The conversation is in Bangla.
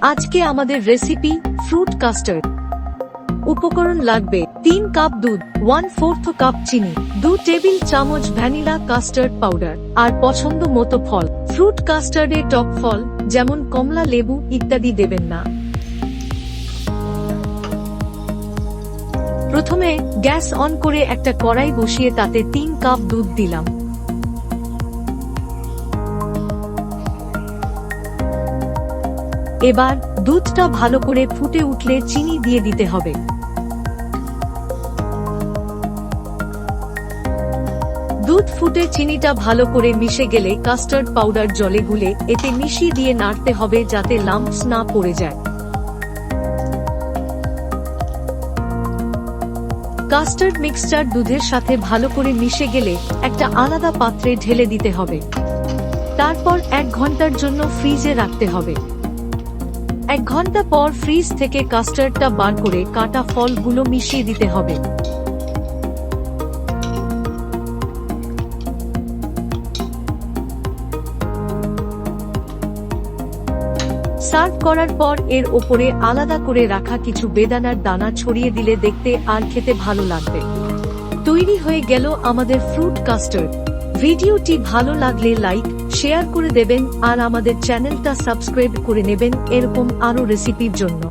আজকে আমাদের রেসিপি ফ্রুট কাস্টার্ড। উপকরণ লাগবে 3 কাপ দুধ, 1/4 কাপ চিনি, 2 টেবিল চামচ ভ্যানিলা কাস্টার্ড পাউডার, আর পছন্দ মতো ফল। ফ্রুট কাস্টার্ডে টক ফল যেমন কমলা, লেবু ইত্যাদি দেবেন না। প্রথমে গ্যাস অন করে একটা কড়াই বসিয়ে তাতে 3 কাপ দুধ দিলাম। এবার দুধটা ভালো করে ফুটে উঠলে চিনি দিয়ে দিতে হবে। দুধ ফুটে চিনিটা ভালো করে মিশে গেলে কাস্টার্ড পাউডার জলে গুলে এতে মিশিয়ে দিয়ে নাড়তে হবে যাতে লাম্পস না পড়ে যায়। কাস্টার্ড মিক্সচার দুধের সাথে ভালো করে মিশে গেলে একটা আলাদা পাত্রে ঢেলে দিতে হবে। তারপর 1 ঘন্টার জন্য ফ্রিজে রাখতে হবে। 1 ঘন্টা পর ফ্রিজ থেকে কাস্টার্ডটা বার করে কাটা ফলগুলো মিশিয়ে দিতে হবে। সার্ভ করার পর এর ওপরে আলাদা করে রাখা কিছু বেদানার দানা ছড়িয়ে দিলে দেখতে আর খেতে ভালো লাগবে। তৈরি হয়ে গেল আমাদের ফ্রুট কাস্টার্ড। ভিডিওটি ভালো লাগলে লাইক, শেয়ার করে দেবেন আর আমাদের চ্যানেলটা সাবস্ক্রাইব করে নেবেন এরকম আরো রেসিপির জন্য।